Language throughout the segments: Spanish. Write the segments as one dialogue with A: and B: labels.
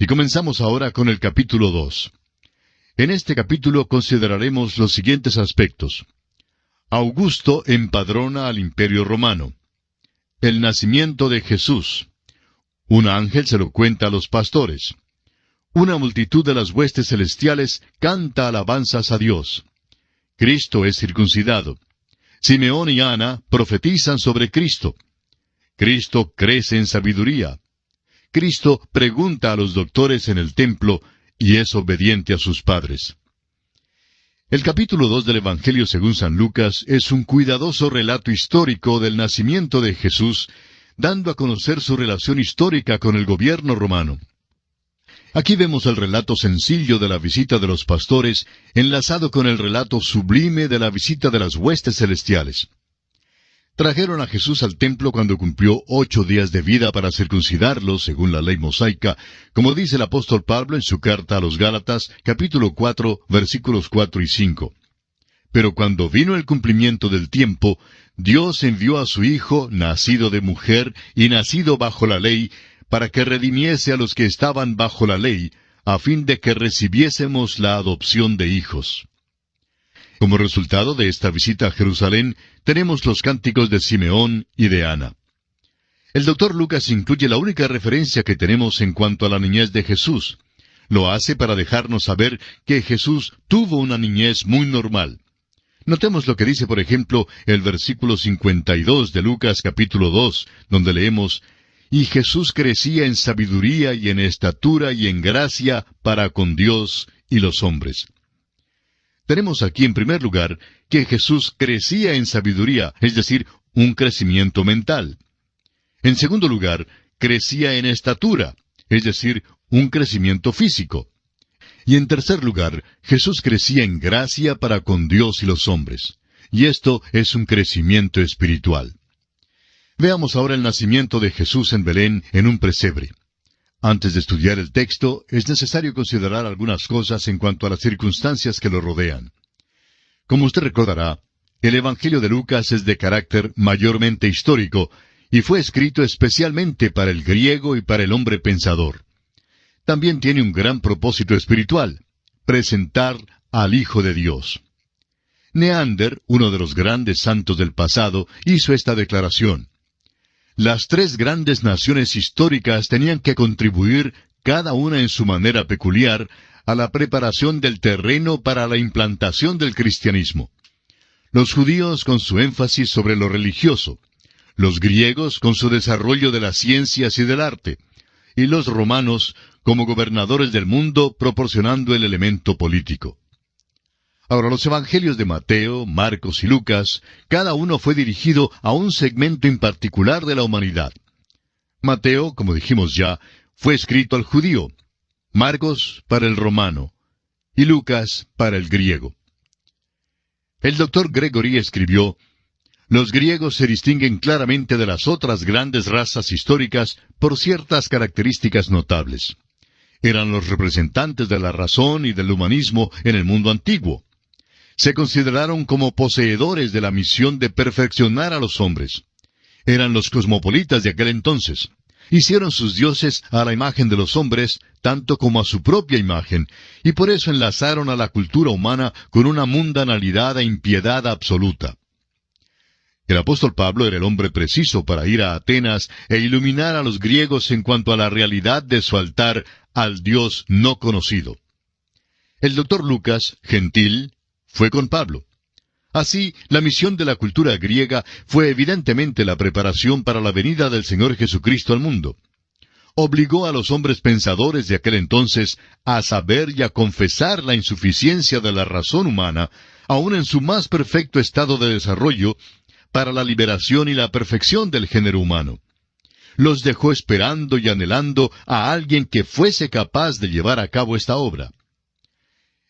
A: Y comenzamos ahora con el capítulo 2. En este capítulo consideraremos los siguientes aspectos. Augusto empadrona al Imperio Romano. El nacimiento de Jesús. Un ángel se lo cuenta a los pastores. Una multitud de las huestes celestiales canta alabanzas a Dios. Cristo es circuncidado. Simeón y Ana profetizan sobre Cristo. Cristo crece en sabiduría. Cristo pregunta a los doctores en el templo y es obediente a sus padres. El capítulo 2 del Evangelio según San Lucas es un cuidadoso relato histórico del nacimiento de Jesús, dando a conocer su relación histórica con el gobierno romano. Aquí vemos el relato sencillo de la visita de los pastores, enlazado con el relato sublime de la visita de las huestes celestiales. Trajeron a Jesús al templo cuando cumplió 8 días de vida para circuncidarlo, según la ley mosaica, como dice el apóstol Pablo en su carta a los Gálatas, capítulo 4, versículos 4 y 5. Pero cuando vino el cumplimiento del tiempo, Dios envió a su Hijo, nacido de mujer y nacido bajo la ley, para que redimiese a los que estaban bajo la ley, a fin de que recibiésemos la adopción de hijos. Como resultado de esta visita a Jerusalén, tenemos los cánticos de Simeón y de Ana. El doctor Lucas incluye la única referencia que tenemos en cuanto a la niñez de Jesús. Lo hace para dejarnos saber que Jesús tuvo una niñez muy normal. Notemos lo que dice, por ejemplo, el versículo 52 de Lucas capítulo 2, donde leemos: «Y Jesús crecía en sabiduría y en estatura y en gracia para con Dios y los hombres». Tenemos aquí, en primer lugar, que Jesús crecía en sabiduría, es decir, un crecimiento mental. En segundo lugar, crecía en estatura, es decir, un crecimiento físico. Y en tercer lugar, Jesús crecía en gracia para con Dios y los hombres. Y esto es un crecimiento espiritual. Veamos ahora el nacimiento de Jesús en Belén en un pesebre. Antes de estudiar el texto, es necesario considerar algunas cosas en cuanto a las circunstancias que lo rodean. Como usted recordará, el Evangelio de Lucas es de carácter mayormente histórico, y fue escrito especialmente para el griego y para el hombre pensador. También tiene un gran propósito espiritual: presentar al Hijo de Dios. Neander, uno de los grandes santos del pasado, hizo esta declaración: las 3 grandes naciones históricas tenían que contribuir, cada una en su manera peculiar, a la preparación del terreno para la implantación del cristianismo. Los judíos con su énfasis sobre lo religioso, los griegos con su desarrollo de las ciencias y del arte, y los romanos como gobernadores del mundo proporcionando el elemento político. Ahora, los evangelios de Mateo, Marcos y Lucas, cada uno fue dirigido a un segmento en particular de la humanidad. Mateo, como dijimos ya, fue escrito al judío, Marcos para el romano, y Lucas para el griego. El doctor Gregory escribió: los griegos se distinguen claramente de las otras grandes razas históricas por ciertas características notables. Eran los representantes de la razón y del humanismo en el mundo antiguo. Se consideraron como poseedores de la misión de perfeccionar a los hombres. Eran los cosmopolitas de aquel entonces. Hicieron sus dioses a la imagen de los hombres, tanto como a su propia imagen, y por eso enlazaron a la cultura humana con una mundanalidad e impiedad absoluta. El apóstol Pablo era el hombre preciso para ir a Atenas e iluminar a los griegos en cuanto a la realidad de su altar al Dios no conocido. El doctor Lucas, gentil, fue con Pablo. Así, la misión de la cultura griega fue evidentemente la preparación para la venida del Señor Jesucristo al mundo. Obligó a los hombres pensadores de aquel entonces a saber y a confesar la insuficiencia de la razón humana, aun en su más perfecto estado de desarrollo, para la liberación y la perfección del género humano. Los dejó esperando y anhelando a alguien que fuese capaz de llevar a cabo esta obra.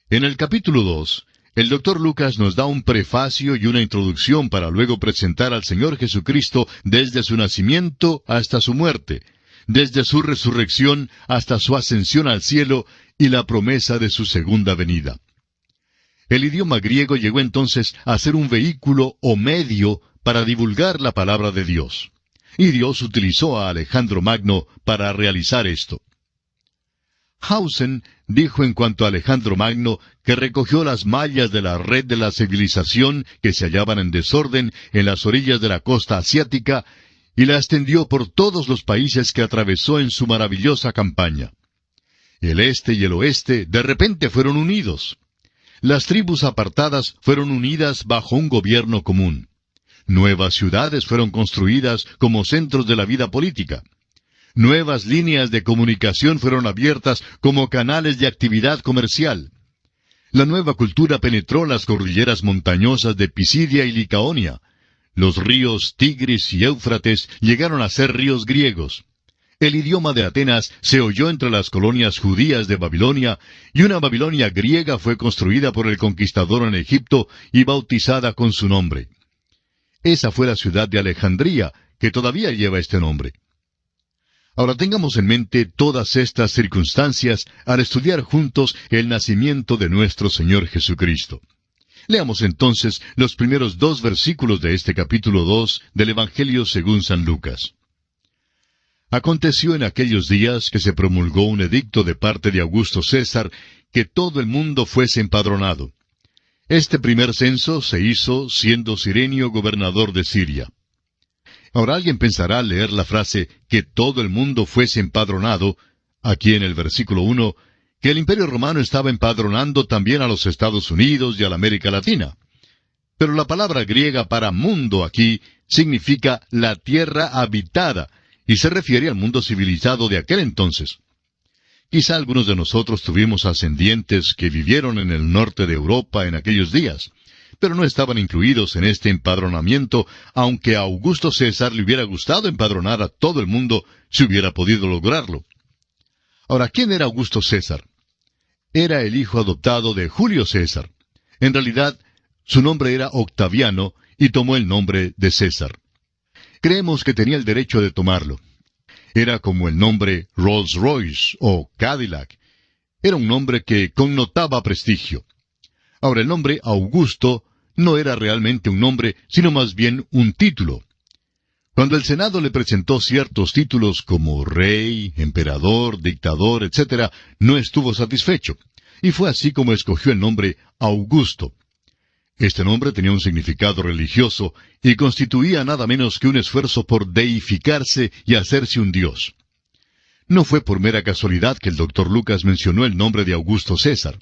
A: En el capítulo 2, el doctor Lucas nos da un prefacio y una introducción para luego presentar al Señor Jesucristo desde su nacimiento hasta su muerte, desde su resurrección hasta su ascensión al cielo y la promesa de su segunda venida. El idioma griego llegó entonces a ser un vehículo o medio para divulgar la palabra de Dios. Y Dios utilizó a Alejandro Magno para realizar esto. Hausen dijo en cuanto a Alejandro Magno que recogió las mallas de la red de la civilización que se hallaban en desorden en las orillas de la costa asiática y la extendió por todos los países que atravesó en su maravillosa campaña. El este y el oeste de repente fueron unidos. Las tribus apartadas fueron unidas bajo un gobierno común. Nuevas ciudades fueron construidas como centros de la vida política. Nuevas líneas de comunicación fueron abiertas como canales de actividad comercial. La nueva cultura penetró las cordilleras montañosas de Pisidia y Licaonia. Los ríos Tigris y Éufrates llegaron a ser ríos griegos. El idioma de Atenas se oyó entre las colonias judías de Babilonia, y una Babilonia griega fue construida por el conquistador en Egipto y bautizada con su nombre. Esa fue la ciudad de Alejandría, que todavía lleva este nombre. Ahora tengamos en mente todas estas circunstancias al estudiar juntos el nacimiento de nuestro Señor Jesucristo. Leamos entonces los primeros 2 versículos de este capítulo 2 del Evangelio según San Lucas. Aconteció en aquellos días que se promulgó un edicto de parte de Augusto César que todo el mundo fuese empadronado. Este primer censo se hizo siendo Cirenio gobernador de Siria. Ahora alguien pensará al leer la frase que todo el mundo fuese empadronado, aquí en el versículo 1, que el Imperio Romano estaba empadronando también a los Estados Unidos y a la América Latina. Pero la palabra griega para mundo aquí significa la tierra habitada, y se refiere al mundo civilizado de aquel entonces. Quizá algunos de nosotros tuvimos ascendientes que vivieron en el norte de Europa en aquellos días, pero no estaban incluidos en este empadronamiento, aunque a Augusto César le hubiera gustado empadronar a todo el mundo si hubiera podido lograrlo. Ahora, ¿quién era Augusto César? Era el hijo adoptado de Julio César. En realidad, su nombre era Octaviano y tomó el nombre de César. Creemos que tenía el derecho de tomarlo. Era como el nombre Rolls Royce o Cadillac. Era un nombre que connotaba prestigio. Ahora, el nombre Augusto no era realmente un nombre, sino más bien un título. Cuando el Senado le presentó ciertos títulos como rey, emperador, dictador, etc., no estuvo satisfecho, y fue así como escogió el nombre Augusto. Este nombre tenía un significado religioso y constituía nada menos que un esfuerzo por deificarse y hacerse un dios. No fue por mera casualidad que el doctor Lucas mencionó el nombre de Augusto César.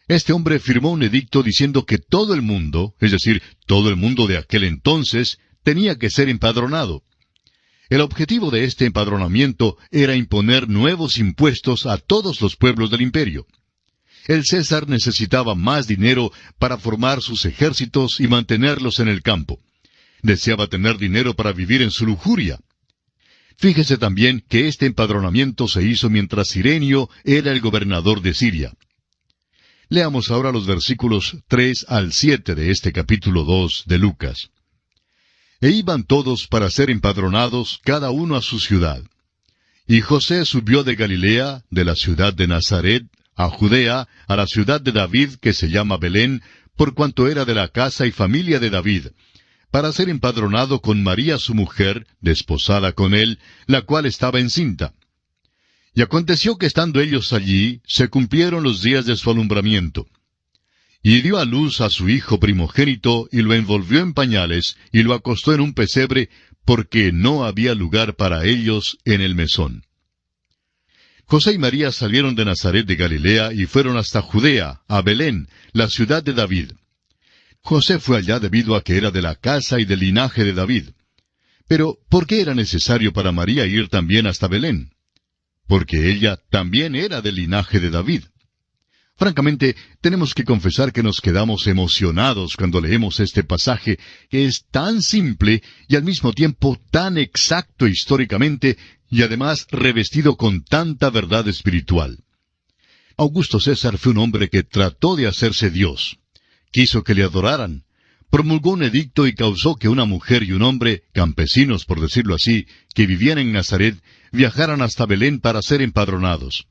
A: Este hombre firmó un edicto diciendo que todo el mundo, es decir, todo el mundo de aquel entonces, tenía que ser empadronado. El objetivo de este empadronamiento era imponer nuevos impuestos a todos los pueblos del imperio. El César necesitaba más dinero para formar sus ejércitos y mantenerlos en el campo. Deseaba tener dinero para vivir en su lujuria. Fíjese también que este empadronamiento se hizo mientras Cirenio era el gobernador de Siria. Leamos ahora los versículos 3 al 7 de este capítulo 2 de Lucas. E iban todos para ser empadronados, cada uno a su ciudad. Y José subió de Galilea, de la ciudad de Nazaret, a Judea, a la ciudad de David, que se llama Belén, por cuanto era de la casa y familia de David, para ser empadronado con María su mujer, desposada con él, la cual estaba encinta. Y aconteció que estando ellos allí, se cumplieron los días de su alumbramiento. Y dio a luz a su hijo primogénito, y lo envolvió en pañales, y lo acostó en un pesebre, porque no había lugar para ellos en el mesón. José y María salieron de Nazaret de Galilea y fueron hasta Judea, a Belén, la ciudad de David. José fue allá debido a que era de la casa y del linaje de David. Pero, ¿por qué era necesario para María ir también hasta Belén? Porque ella también era del linaje de David. Francamente, tenemos que confesar que nos quedamos emocionados cuando leemos este pasaje, que es tan simple y al mismo tiempo tan exacto históricamente, y además revestido con tanta verdad espiritual. Augusto César fue un hombre que trató de hacerse Dios. Quiso que le adoraran. Promulgó un edicto y causó que una mujer y un hombre, campesinos por decirlo así, que vivían en Nazaret, viajaran hasta Belén para ser empadronados.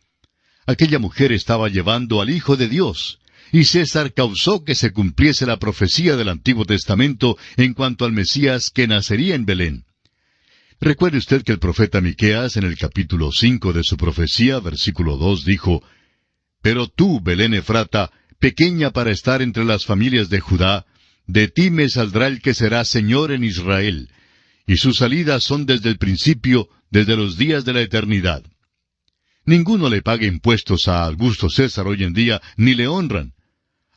A: Aquella mujer estaba llevando al Hijo de Dios, y César causó que se cumpliese la profecía del Antiguo Testamento en cuanto al Mesías que nacería en Belén. Recuerde usted que el profeta Miqueas, en el capítulo 5 de su profecía, versículo 2, dijo: «Pero tú, Belén Efrata, pequeña para estar entre las familias de Judá, de ti me saldrá el que será Señor en Israel, y sus salidas son desde el principio, desde los días de la eternidad». Ninguno le paga impuestos a Augusto César hoy en día, ni le honran.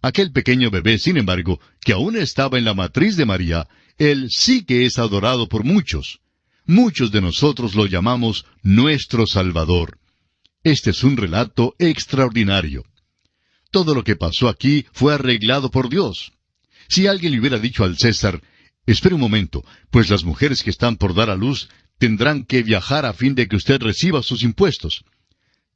A: Aquel pequeño bebé, sin embargo, que aún estaba en la matriz de María, él sí que es adorado por muchos. Muchos de nosotros lo llamamos nuestro Salvador. Este es un relato extraordinario. Todo lo que pasó aquí fue arreglado por Dios. Si alguien le hubiera dicho al César: «Espere un momento, pues las mujeres que están por dar a luz tendrán que viajar a fin de que usted reciba sus impuestos»,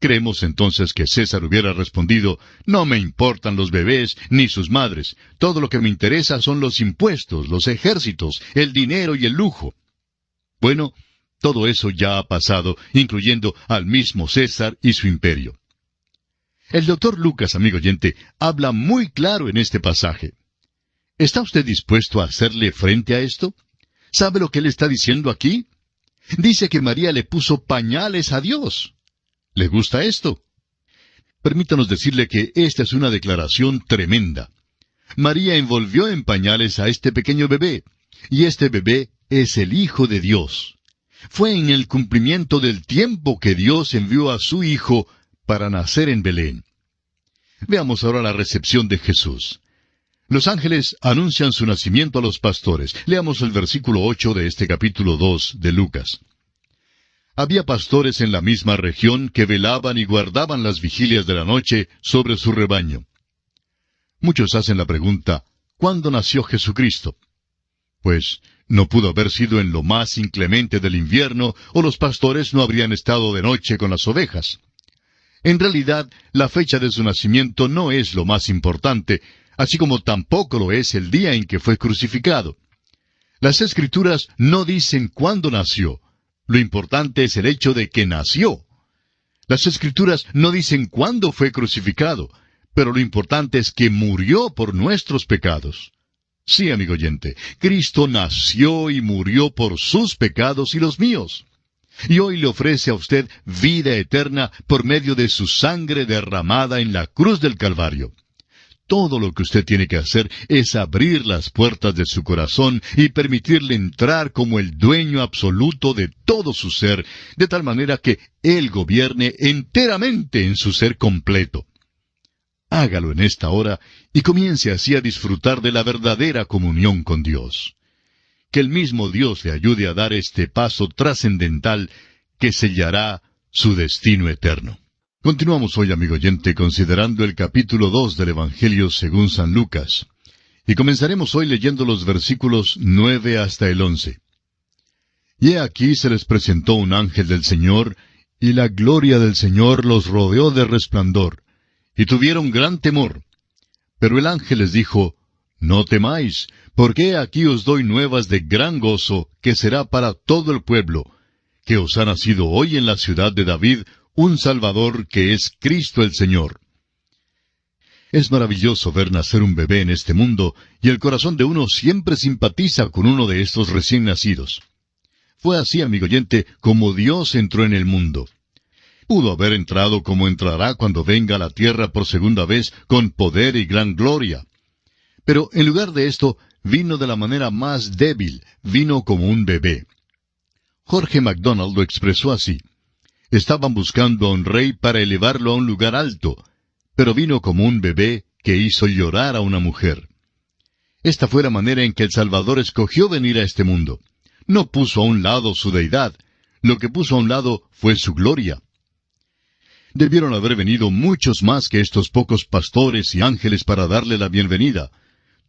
A: creemos entonces que César hubiera respondido: «No me importan los bebés ni sus madres. Todo lo que me interesa son los impuestos, los ejércitos, el dinero y el lujo». Bueno, todo eso ya ha pasado, incluyendo al mismo César y su imperio. El doctor Lucas, amigo oyente, habla muy claro en este pasaje. ¿Está usted dispuesto a hacerle frente a esto? ¿Sabe lo que él está diciendo aquí? Dice que María le puso pañales a Dios. ¿Le gusta esto? Permítanos decirle que esta es una declaración tremenda. María envolvió en pañales a este pequeño bebé, y este bebé es el Hijo de Dios. Fue en el cumplimiento del tiempo que Dios envió a su Hijo para nacer en Belén. Veamos ahora la recepción de Jesús. Los ángeles anuncian su nacimiento a los pastores. Leamos el versículo 8 de este capítulo 2 de Lucas. Había pastores en la misma región que velaban y guardaban las vigilias de la noche sobre su rebaño. Muchos hacen la pregunta: ¿cuándo nació Jesucristo? Pues no pudo haber sido en lo más inclemente del invierno, o los pastores no habrían estado de noche con las ovejas. En realidad, la fecha de su nacimiento no es lo más importante, así como tampoco lo es el día en que fue crucificado. Las Escrituras no dicen cuándo nació. Lo importante es el hecho de que nació. Las Escrituras no dicen cuándo fue crucificado, pero lo importante es que murió por nuestros pecados. Sí, amigo oyente, Cristo nació y murió por sus pecados y los míos. Y hoy le ofrece a usted vida eterna por medio de su sangre derramada en la cruz del Calvario. Todo lo que usted tiene que hacer es abrir las puertas de su corazón y permitirle entrar como el dueño absoluto de todo su ser, de tal manera que Él gobierne enteramente en su ser completo. Hágalo en esta hora y comience así a disfrutar de la verdadera comunión con Dios. Que el mismo Dios le ayude a dar este paso trascendental que sellará su destino eterno. Continuamos hoy, amigo oyente, considerando el capítulo 2 del Evangelio según San Lucas. Y comenzaremos hoy leyendo los versículos 9 hasta el 11. Y he aquí se les presentó un ángel del Señor, y la gloria del Señor los rodeó de resplandor, y tuvieron gran temor. Pero el ángel les dijo: «No temáis, porque he aquí os doy nuevas de gran gozo, que será para todo el pueblo, que os ha nacido hoy en la ciudad de David un Salvador, que es Cristo el Señor». Es maravilloso ver nacer un bebé en este mundo, y el corazón de uno siempre simpatiza con uno de estos recién nacidos. Fue así, amigo oyente, como Dios entró en el mundo. Pudo haber entrado como entrará cuando venga a la tierra por segunda vez, con poder y gran gloria. Pero en lugar de esto, vino de la manera más débil, vino como un bebé. Jorge MacDonald lo expresó así: «Estaban buscando a un rey para elevarlo a un lugar alto, pero vino como un bebé que hizo llorar a una mujer». Esta fue la manera en que el Salvador escogió venir a este mundo. No puso a un lado su deidad, lo que puso a un lado fue su gloria. Debieron haber venido muchos más que estos pocos pastores y ángeles para darle la bienvenida.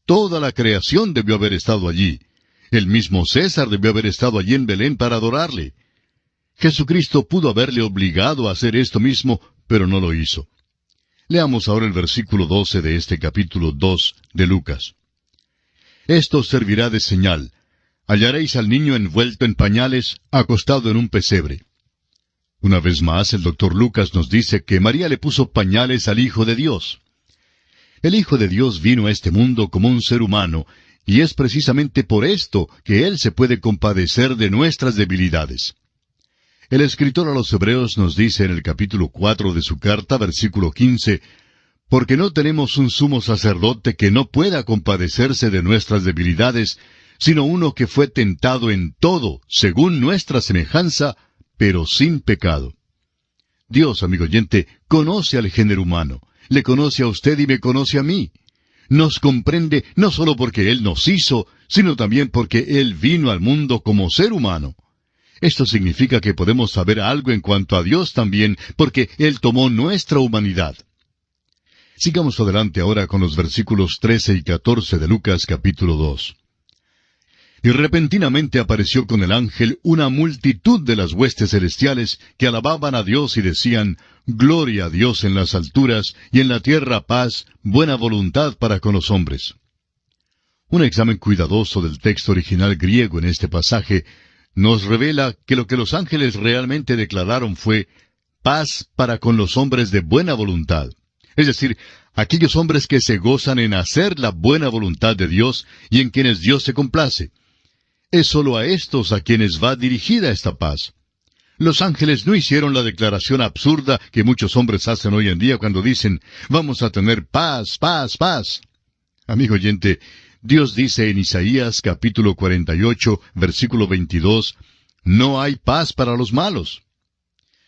A: Toda la creación debió haber estado allí. El mismo César debió haber estado allí en Belén para adorarle. Jesucristo pudo haberle obligado a hacer esto mismo, pero no lo hizo. Leamos ahora el versículo 12 de este capítulo 2 de Lucas. «Esto servirá de señal. Hallaréis al niño envuelto en pañales, acostado en un pesebre». Una vez más, el doctor Lucas nos dice que María le puso pañales al Hijo de Dios. El Hijo de Dios vino a este mundo como un ser humano, y es precisamente por esto que Él se puede compadecer de nuestras debilidades. El escritor a los Hebreos nos dice en el capítulo 4 de su carta, versículo 15, «Porque no tenemos un sumo sacerdote que no pueda compadecerse de nuestras debilidades, sino uno que fue tentado en todo, según nuestra semejanza, pero sin pecado». Dios, amigo oyente, conoce al género humano, le conoce a usted y me conoce a mí. Nos comprende no solo porque Él nos hizo, sino también porque Él vino al mundo como ser humano. Esto significa que podemos saber algo en cuanto a Dios también, porque Él tomó nuestra humanidad. Sigamos adelante ahora con los versículos 13 y 14 de Lucas capítulo 2. «Y repentinamente apareció con el ángel una multitud de las huestes celestiales que alababan a Dios y decían, Gloria a Dios en las alturas, y en la tierra paz, buena voluntad para con los hombres». Un examen cuidadoso del texto original griego en este pasaje nos revela que lo que los ángeles realmente declararon fue paz para con los hombres de buena voluntad. Es decir, aquellos hombres que se gozan en hacer la buena voluntad de Dios y en quienes Dios se complace. Es sólo a estos a quienes va dirigida esta paz. Los ángeles no hicieron la declaración absurda que muchos hombres hacen hoy en día cuando dicen, vamos a tener paz, paz, paz. Amigo oyente, Dios dice en Isaías capítulo 48, versículo 22, no hay paz para los malos.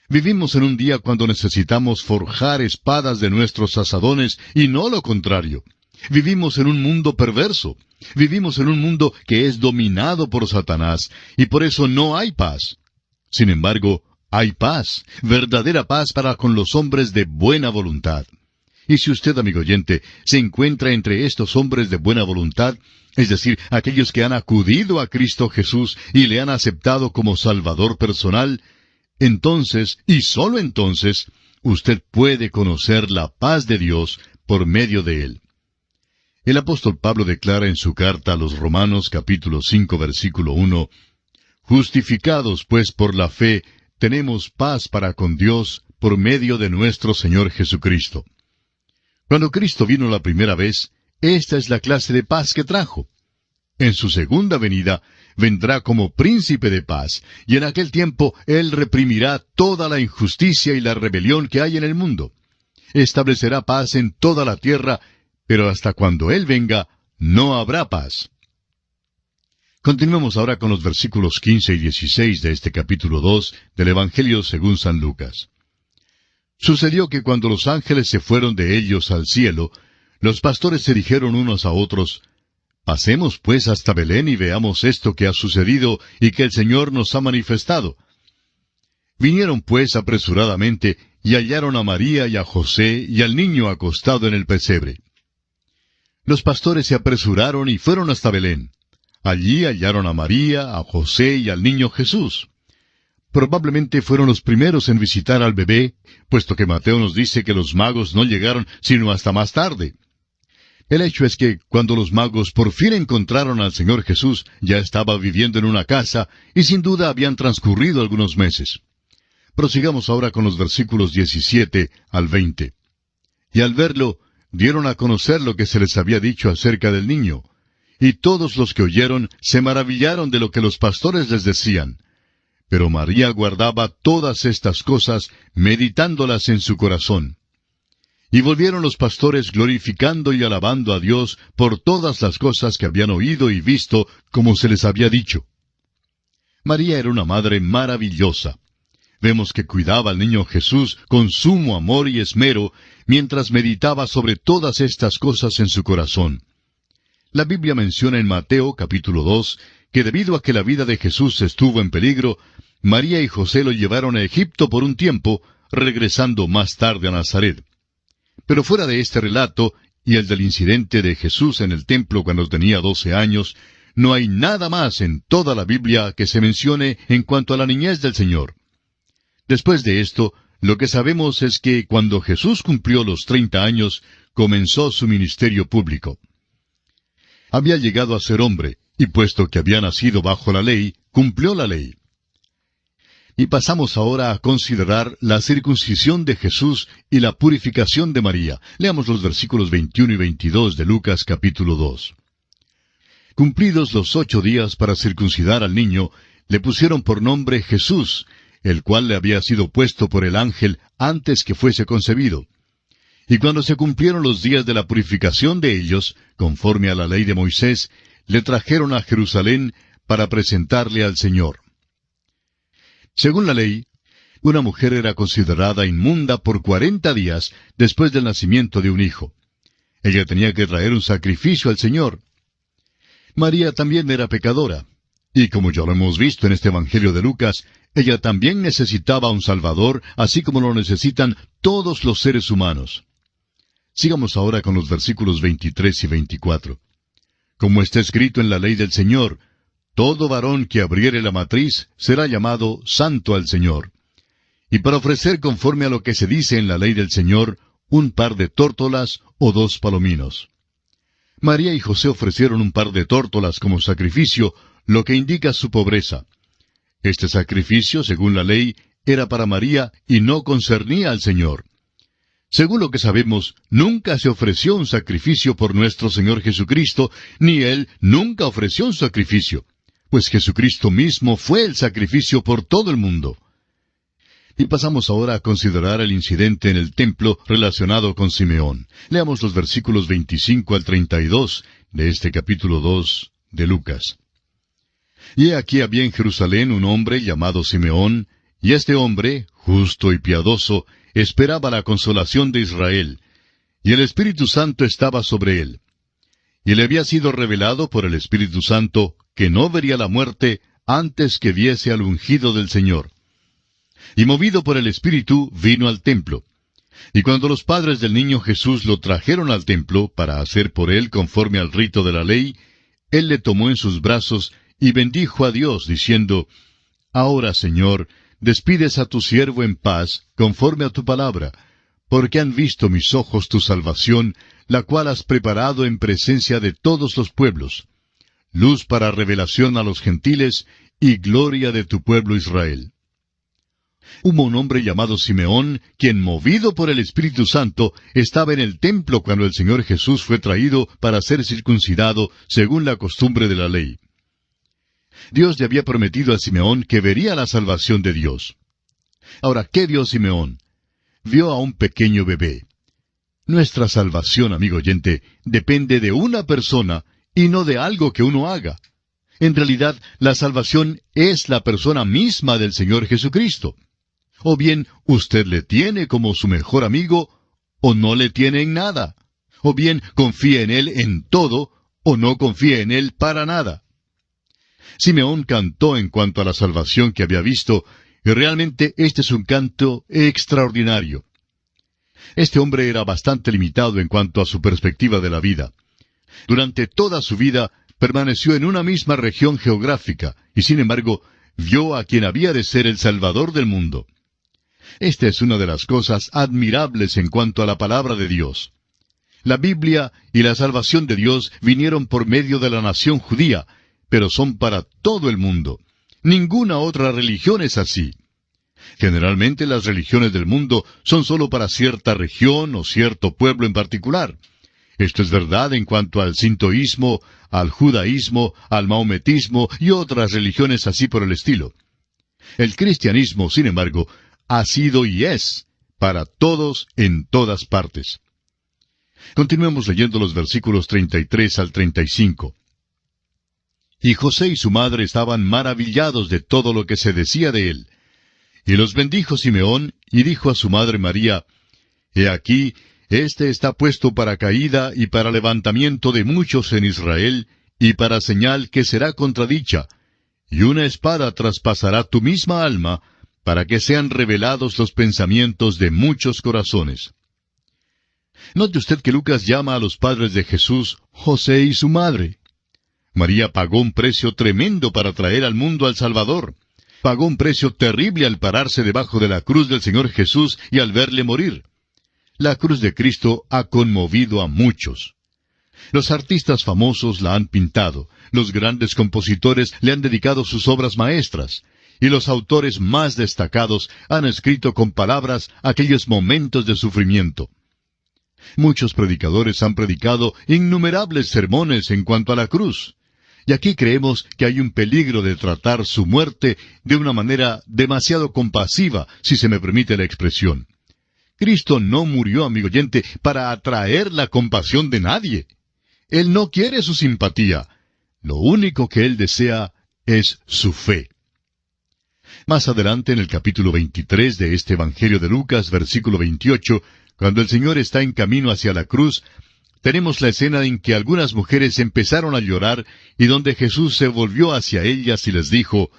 A: Vivimos en un día cuando necesitamos forjar espadas de nuestros azadones y no lo contrario. Vivimos en un mundo perverso. Vivimos en un mundo que es dominado por Satanás, y por eso no hay paz. Sin embargo, hay paz, verdadera paz para con los hombres de buena voluntad. Y si usted, amigo oyente, se encuentra entre estos hombres de buena voluntad, es decir, aquellos que han acudido a Cristo Jesús y le han aceptado como Salvador personal, entonces, y sólo entonces, usted puede conocer la paz de Dios por medio de Él. El apóstol Pablo declara en su carta a los Romanos capítulo 5 versículo 1, «Justificados pues por la fe, tenemos paz para con Dios por medio de nuestro Señor Jesucristo». Cuando Cristo vino la primera vez, esta es la clase de paz que trajo. En su segunda venida, vendrá como príncipe de paz, y en aquel tiempo Él reprimirá toda la injusticia y la rebelión que hay en el mundo. Establecerá paz en toda la tierra, pero hasta cuando Él venga, no habrá paz. Continuemos ahora con los versículos 15 y 16 de este capítulo 2 del Evangelio según San Lucas. Sucedió que cuando los ángeles se fueron de ellos al cielo, los pastores se dijeron unos a otros, «Pasemos pues hasta Belén y veamos esto que ha sucedido y que el Señor nos ha manifestado». Vinieron pues apresuradamente y hallaron a María y a José y al niño acostado en el pesebre. Los pastores se apresuraron y fueron hasta Belén. Allí hallaron a María, a José y al niño Jesús. Probablemente fueron los primeros en visitar al bebé, puesto que Mateo nos dice que los magos no llegaron sino hasta más tarde. El hecho es que cuando los magos por fin encontraron al Señor Jesús, ya estaba viviendo en una casa y sin duda habían transcurrido algunos meses. Prosigamos ahora con los versículos 17 al 20. Y al verlo, dieron a conocer lo que se les había dicho acerca del niño. Y todos los que oyeron se maravillaron de lo que los pastores les decían. Pero María guardaba todas estas cosas, meditándolas en su corazón. Y volvieron los pastores glorificando y alabando a Dios por todas las cosas que habían oído y visto, como se les había dicho. María era una madre maravillosa. Vemos que cuidaba al niño Jesús con sumo amor y esmero, mientras meditaba sobre todas estas cosas en su corazón. La Biblia menciona en Mateo capítulo 2, que debido a que la vida de Jesús estuvo en peligro, María y José lo llevaron a Egipto por un tiempo, regresando más tarde a Nazaret. Pero fuera de este relato, y el del incidente de Jesús en el templo cuando tenía 12 años, no hay nada más en toda la Biblia que se mencione en cuanto a la niñez del Señor. Después de esto, lo que sabemos es que cuando Jesús cumplió los 30 años, comenzó su ministerio público. Había llegado a ser hombre, y puesto que había nacido bajo la ley, cumplió la ley. Y pasamos ahora a considerar la circuncisión de Jesús y la purificación de María. Leamos los versículos 21 y 22 de Lucas capítulo 2. Cumplidos los 8 días para circuncidar al niño, le pusieron por nombre Jesús, el cual le había sido puesto por el ángel antes que fuese concebido. Y cuando se cumplieron los días de la purificación de ellos, conforme a la ley de Moisés, le trajeron a Jerusalén para presentarle al Señor. Según la ley, una mujer era considerada inmunda por 40 días después del nacimiento de un hijo. Ella tenía que traer un sacrificio al Señor. María también era pecadora, y como ya lo hemos visto en este Evangelio de Lucas, ella también necesitaba un Salvador, así como lo necesitan todos los seres humanos. Sigamos ahora con los versículos 23 y 24. Como está escrito en la ley del Señor, todo varón que abriere la matriz será llamado santo al Señor. Y para ofrecer conforme a lo que se dice en la ley del Señor, un par de tórtolas o 2 palominos. María y José ofrecieron un par de tórtolas como sacrificio, lo que indica su pobreza. Este sacrificio, según la ley, era para María y no concernía al Señor. Según lo que sabemos, nunca se ofreció un sacrificio por nuestro Señor Jesucristo, ni Él nunca ofreció un sacrificio, pues Jesucristo mismo fue el sacrificio por todo el mundo. Y pasamos ahora a considerar el incidente en el templo relacionado con Simeón. Leamos los versículos 25 al 32 de este capítulo 2 de Lucas. Y he aquí había en Jerusalén un hombre llamado Simeón, y este hombre, justo y piadoso, esperaba la consolación de Israel, y el Espíritu Santo estaba sobre él. Y le había sido revelado por el Espíritu Santo que no vería la muerte antes que viese al ungido del Señor. Y movido por el Espíritu, vino al templo. Y cuando los padres del niño Jesús lo trajeron al templo para hacer por él conforme al rito de la ley, él le tomó en sus brazos y bendijo a Dios, diciendo, Ahora, Señor, despides a tu siervo en paz, conforme a tu palabra, porque han visto mis ojos tu salvación, la cual has preparado en presencia de todos los pueblos, luz para revelación a los gentiles y gloria de tu pueblo Israel. Hubo un hombre llamado Simeón, quien, movido por el Espíritu Santo, estaba en el templo cuando el Señor Jesús fue traído para ser circuncidado según la costumbre de la ley. Dios le había prometido a Simeón que vería la salvación de Dios. Ahora, ¿qué vio Simeón? Vio a un pequeño bebé. Nuestra salvación, amigo oyente, depende de una persona y no de algo que uno haga. En realidad, la salvación es la persona misma del Señor Jesucristo. O bien usted le tiene como su mejor amigo, o no le tiene en nada. O bien confía en Él en todo, o no confía en Él para nada. Simeón cantó en cuanto a la salvación que había visto, y realmente este es un canto extraordinario. Este hombre era bastante limitado en cuanto a su perspectiva de la vida. Durante toda su vida permaneció en una misma región geográfica, y sin embargo, vio a quien había de ser el Salvador del mundo. Esta es una de las cosas admirables en cuanto a la palabra de Dios. La Biblia y la salvación de Dios vinieron por medio de la nación judía, pero son para todo el mundo. Ninguna otra religión es así. Generalmente las religiones del mundo son solo para cierta región o cierto pueblo en particular. Esto es verdad en cuanto al sintoísmo, al judaísmo, al maometismo y otras religiones así por el estilo. El cristianismo, sin embargo, ha sido y es para todos en todas partes. Continuemos leyendo los versículos 33 al 35. Y José y su madre estaban maravillados de todo lo que se decía de él. Y los bendijo Simeón, y dijo a su madre María, He aquí, este está puesto para caída y para levantamiento de muchos en Israel, y para señal que será contradicha, y una espada traspasará tu misma alma, para que sean revelados los pensamientos de muchos corazones. Note usted que Lucas llama a los padres de Jesús José y su madre. María pagó un precio tremendo para traer al mundo al Salvador. Pagó un precio terrible al pararse debajo de la cruz del Señor Jesús y al verle morir. La cruz de Cristo ha conmovido a muchos. Los artistas famosos la han pintado, los grandes compositores le han dedicado sus obras maestras, y los autores más destacados han escrito con palabras aquellos momentos de sufrimiento. Muchos predicadores han predicado innumerables sermones en cuanto a la cruz. Y aquí creemos que hay un peligro de tratar su muerte de una manera demasiado compasiva, si se me permite la expresión. Cristo no murió, amigo oyente, para atraer la compasión de nadie. Él no quiere su simpatía. Lo único que Él desea es su fe. Más adelante, en el capítulo 23 de este Evangelio de Lucas, versículo 28, cuando el Señor está en camino hacia la cruz, tenemos la escena en que algunas mujeres empezaron a llorar y donde Jesús se volvió hacia ellas y les dijo,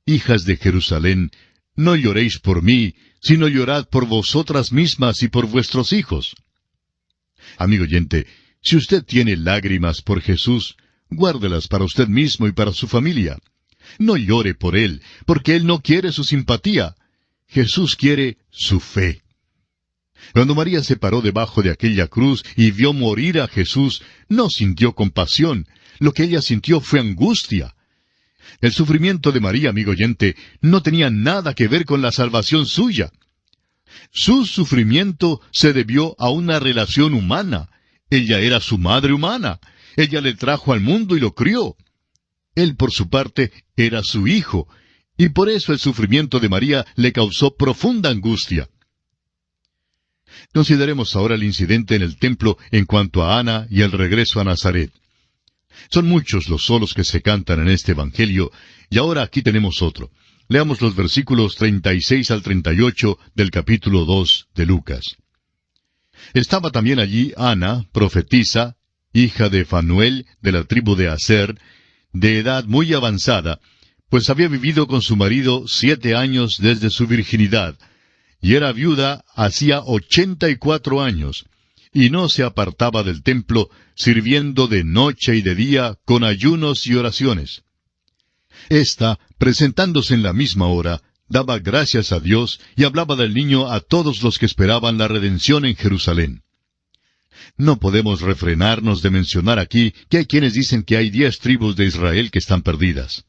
A: «Hijas de Jerusalén, no lloréis por mí, sino llorad por vosotras mismas y por vuestros hijos». Amigo oyente, si usted tiene lágrimas por Jesús, guárdelas para usted mismo y para su familia. No llore por Él, porque Él no quiere su simpatía. Jesús quiere su fe. Cuando María se paró debajo de aquella cruz y vio morir a Jesús, no sintió compasión. Lo que ella sintió fue angustia. El sufrimiento de María, amigo oyente, no tenía nada que ver con la salvación suya. Su sufrimiento se debió a una relación humana. Ella era su madre humana. Ella le trajo al mundo y lo crió. Él, por su parte, era su hijo, y por eso el sufrimiento de María le causó profunda angustia. Consideremos ahora el incidente en el templo en cuanto a Ana y el regreso a Nazaret. Son muchos los solos que se cantan en este Evangelio, y ahora aquí tenemos otro. Leamos los versículos 36 al 38 del capítulo 2 de Lucas. Estaba también allí Ana, profetisa, hija de Fanuel, de la tribu de Aser, de edad muy avanzada, pues había vivido con su marido 7 años desde su virginidad, y era viuda hacía 84 años, y no se apartaba del templo, sirviendo de noche y de día con ayunos y oraciones. Esta, presentándose en la misma hora, daba gracias a Dios y hablaba del niño a todos los que esperaban la redención en Jerusalén. No podemos refrenarnos de mencionar aquí que hay quienes dicen que hay 10 tribus de Israel que están perdidas.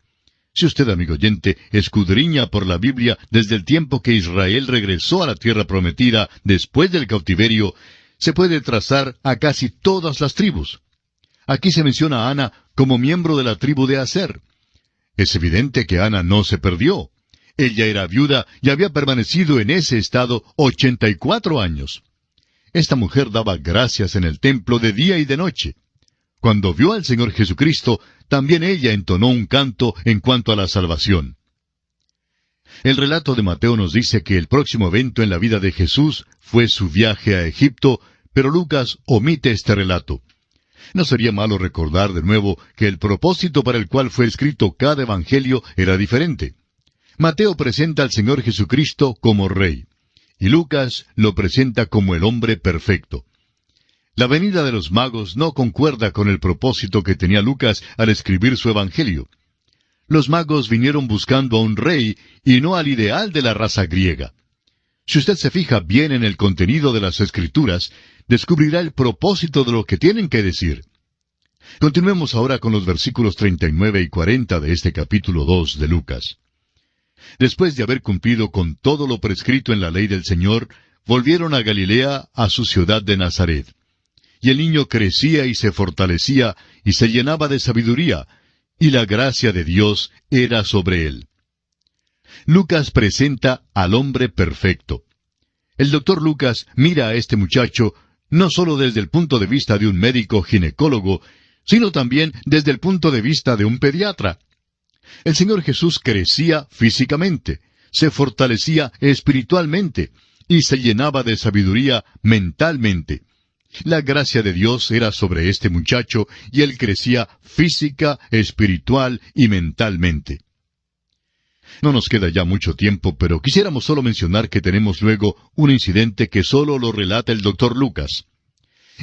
A: Si usted, amigo oyente, escudriña por la Biblia desde el tiempo que Israel regresó a la tierra prometida después del cautiverio, se puede trazar a casi todas las tribus. Aquí se menciona a Ana como miembro de la tribu de Aser. Es evidente que Ana no se perdió. Ella era viuda y había permanecido en ese estado 84 años. Esta mujer daba gracias en el templo de día y de noche. Cuando vio al Señor Jesucristo, también ella entonó un canto en cuanto a la salvación. El relato de Mateo nos dice que el próximo evento en la vida de Jesús fue su viaje a Egipto, pero Lucas omite este relato. No sería malo recordar de nuevo que el propósito para el cual fue escrito cada evangelio era diferente. Mateo presenta al Señor Jesucristo como Rey, y Lucas lo presenta como el hombre perfecto. La venida de los magos no concuerda con el propósito que tenía Lucas al escribir su evangelio. Los magos vinieron buscando a un rey y no al ideal de la raza griega. Si usted se fija bien en el contenido de las Escrituras, descubrirá el propósito de lo que tienen que decir. Continuemos ahora con los versículos 39 y 40 de este capítulo 2 de Lucas. Después de haber cumplido con todo lo prescrito en la ley del Señor, volvieron a Galilea, a su ciudad de Nazaret. Y el niño crecía y se fortalecía, y se llenaba de sabiduría, y la gracia de Dios era sobre él. Lucas presenta al hombre perfecto. El doctor Lucas mira a este muchacho no solo desde el punto de vista de un médico ginecólogo, sino también desde el punto de vista de un pediatra. El Señor Jesús crecía físicamente, se fortalecía espiritualmente, y se llenaba de sabiduría mentalmente. La gracia de Dios era sobre este muchacho, y él crecía física, espiritual y mentalmente. No nos queda ya mucho tiempo, pero quisiéramos solo mencionar que tenemos luego un incidente que solo lo relata el doctor Lucas.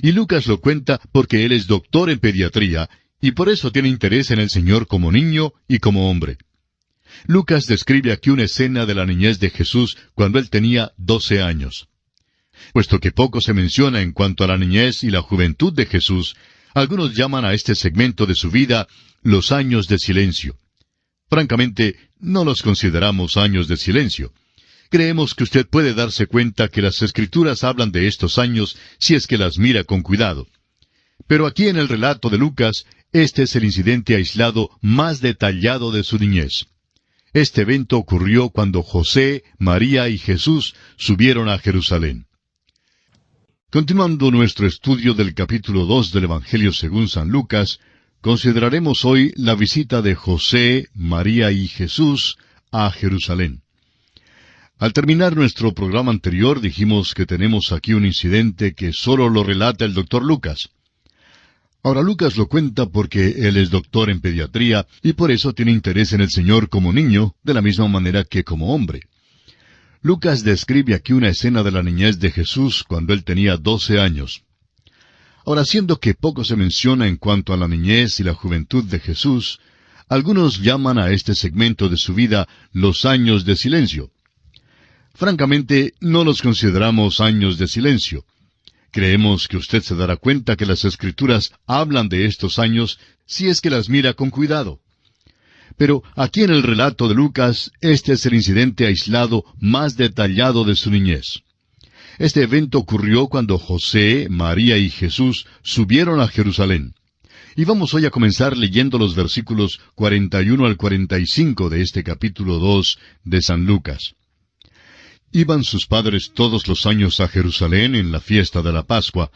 A: Y Lucas lo cuenta porque él es doctor en pediatría, y por eso tiene interés en el Señor como niño y como hombre. Lucas describe aquí una escena de la niñez de Jesús cuando él tenía 12 años. Puesto que poco se menciona en cuanto a la niñez y la juventud de Jesús, algunos llaman a este segmento de su vida los años de silencio. Francamente, no los consideramos años de silencio. Creemos que usted puede darse cuenta que las Escrituras hablan de estos años si es que las mira con cuidado. Pero aquí en el relato de Lucas, Este es el incidente aislado más detallado de su niñez. Este evento ocurrió cuando José, María y Jesús subieron a Jerusalén. Continuando nuestro estudio del capítulo 2 del Evangelio según San Lucas, consideraremos hoy la visita de José, María y Jesús a Jerusalén. Al terminar nuestro programa anterior dijimos que tenemos aquí un incidente que solo lo relata el doctor Lucas. Ahora Lucas lo cuenta porque él es doctor en pediatría y por eso tiene interés en el Señor como niño, de la misma manera que como hombre. Lucas describe aquí una escena de la niñez de Jesús cuando él tenía 12 años. Ahora, siendo que poco se menciona en cuanto a la niñez y la juventud de Jesús, algunos llaman a este segmento de su vida los años de silencio. Francamente, no los consideramos años de silencio. Creemos que usted se dará cuenta que las Escrituras hablan de estos años si es que las mira con cuidado. Pero aquí en el relato de Lucas, este es el incidente aislado más detallado de su niñez. Este evento ocurrió cuando José, María y Jesús subieron a Jerusalén. Y vamos hoy a comenzar leyendo los versículos 41 al 45 de este capítulo 2 de San Lucas. Iban sus padres todos los años a Jerusalén en la fiesta de la Pascua,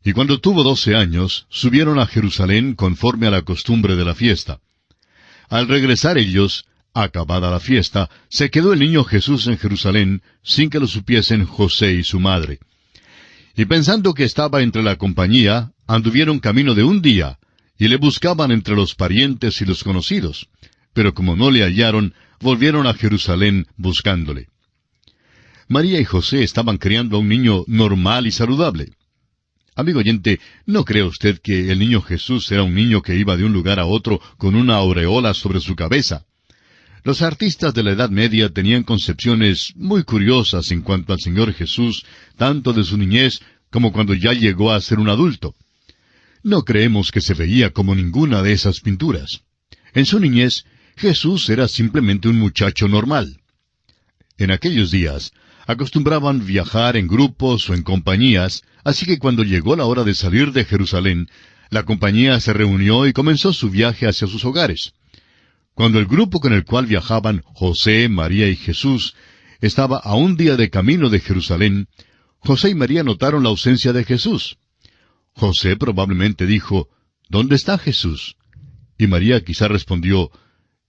A: y cuando tuvo 12 años, subieron a Jerusalén conforme a la costumbre de la fiesta. Al regresar ellos, acabada la fiesta, se quedó el niño Jesús en Jerusalén, sin que lo supiesen José y su madre. Y pensando que estaba entre la compañía, anduvieron camino de un día, y le buscaban entre los parientes y los conocidos. Pero como no le hallaron, volvieron a Jerusalén buscándole. María y José estaban criando a un niño normal y saludable. Amigo oyente, ¿no cree usted que el niño Jesús era un niño que iba de un lugar a otro con una aureola sobre su cabeza? Los artistas de la Edad Media tenían concepciones muy curiosas en cuanto al Señor Jesús, tanto de su niñez como cuando ya llegó a ser un adulto. No creemos que se veía como ninguna de esas pinturas. En su niñez, Jesús era simplemente un muchacho normal. En aquellos días, acostumbraban viajar en grupos o en compañías, así que cuando llegó la hora de salir de Jerusalén, la compañía se reunió y comenzó su viaje hacia sus hogares. Cuando el grupo con el cual viajaban José, María y Jesús estaba a un día de camino de Jerusalén, José y María notaron la ausencia de Jesús. José probablemente dijo, ¿dónde está Jesús? Y María quizá respondió,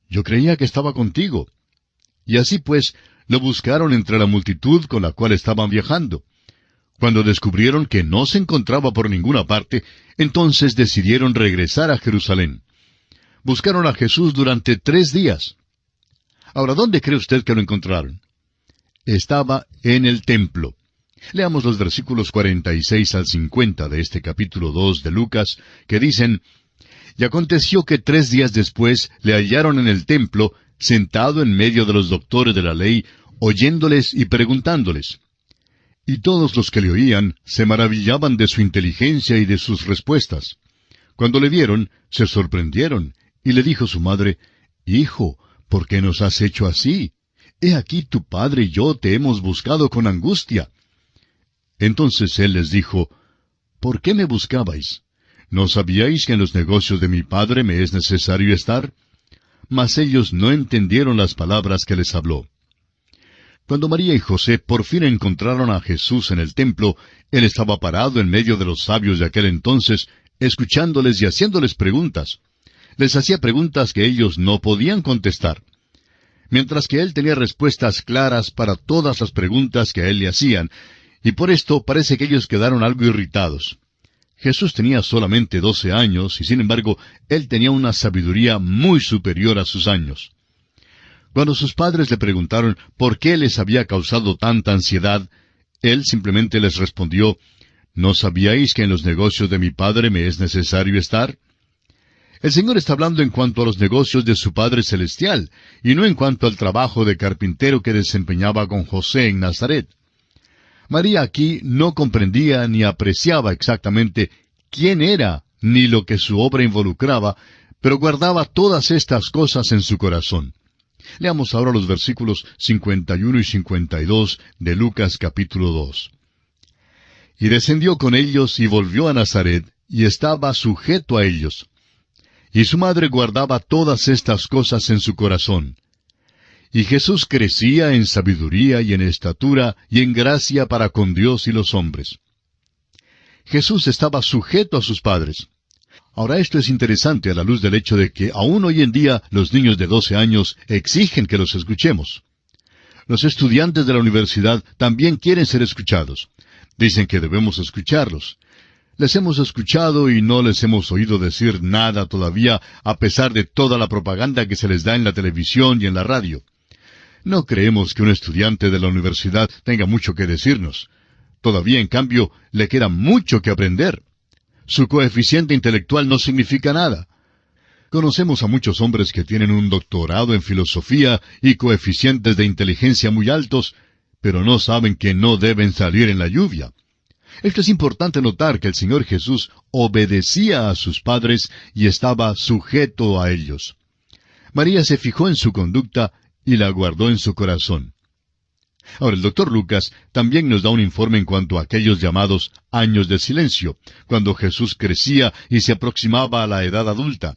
A: yo creía que estaba contigo. Y así pues, lo buscaron entre la multitud con la cual estaban viajando. Cuando descubrieron que no se encontraba por ninguna parte, entonces decidieron regresar a Jerusalén. Buscaron a Jesús durante 3 días. Ahora, ¿dónde cree usted que lo encontraron? Estaba en el templo. Leamos los versículos 46 al 50 de este capítulo 2 de Lucas, que dicen, y aconteció que 3 días después le hallaron en el templo, sentado en medio de los doctores de la ley, oyéndoles y preguntándoles. Y todos los que le oían se maravillaban de su inteligencia y de sus respuestas. Cuando le vieron, se sorprendieron, y le dijo su madre, Hijo, ¿por qué nos has hecho así? He aquí tu padre y yo te hemos buscado con angustia. Entonces él les dijo, ¿por qué me buscabais? ¿No sabíais que en los negocios de mi padre me es necesario estar? Mas ellos no entendieron las palabras que les habló. Cuando María y José por fin encontraron a Jesús en el templo, él estaba parado en medio de los sabios de aquel entonces, escuchándoles y haciéndoles preguntas. Les hacía preguntas que ellos no podían contestar. Mientras que él tenía respuestas claras para todas las preguntas que a él le hacían, y por esto parece que ellos quedaron algo irritados. Jesús tenía solamente 12 años, y sin embargo, él tenía una sabiduría muy superior a sus años. Cuando sus padres le preguntaron por qué les había causado tanta ansiedad, él simplemente les respondió, ¿no sabíais que en los negocios de mi Padre me es necesario estar? El Señor está hablando en cuanto a los negocios de su Padre Celestial, y no en cuanto al trabajo de carpintero que desempeñaba con José en Nazaret. María aquí no comprendía ni apreciaba exactamente quién era, ni lo que su obra involucraba, pero guardaba todas estas cosas en su corazón. Leamos ahora los versículos 51 y 52 de Lucas capítulo 2. Y descendió con ellos y volvió a Nazaret, y estaba sujeto a ellos. y su madre guardaba todas estas cosas en su corazón. Y Jesús crecía en sabiduría y en estatura y en gracia para con Dios y los hombres. Jesús estaba sujeto a sus padres. Ahora esto es interesante a la luz del hecho de que aún hoy en día los niños de 12 años exigen que los escuchemos. Los estudiantes de la universidad también quieren ser escuchados. Dicen que debemos escucharlos. Les hemos escuchado y no les hemos oído decir nada todavía, a pesar de toda la propaganda que se les da en la televisión y en la radio. No creemos que un estudiante de la universidad tenga mucho que decirnos. Todavía, en cambio, le queda mucho que aprender. Su coeficiente intelectual no significa nada. Conocemos a muchos hombres que tienen un doctorado en filosofía y coeficientes de inteligencia muy altos, pero no saben que no deben salir en la lluvia. Esto es importante notar que el Señor Jesús obedecía a sus padres y estaba sujeto a ellos. María se fijó en su conducta y la guardó en su corazón. Ahora, el doctor Lucas también nos da un informe en cuanto a aquellos llamados años de silencio, cuando Jesús crecía y se aproximaba a la edad adulta.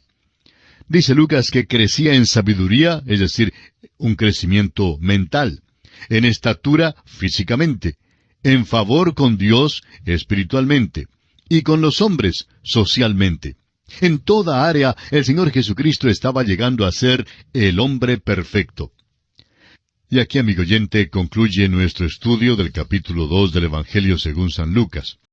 A: Dice Lucas que crecía en sabiduría, es decir, un crecimiento mental, en estatura físicamente, en favor con Dios espiritualmente, y con los hombres socialmente. En toda área el Señor Jesucristo estaba llegando a ser el hombre perfecto. Y aquí, amigo oyente, concluye nuestro estudio del capítulo 2 del Evangelio según San Lucas.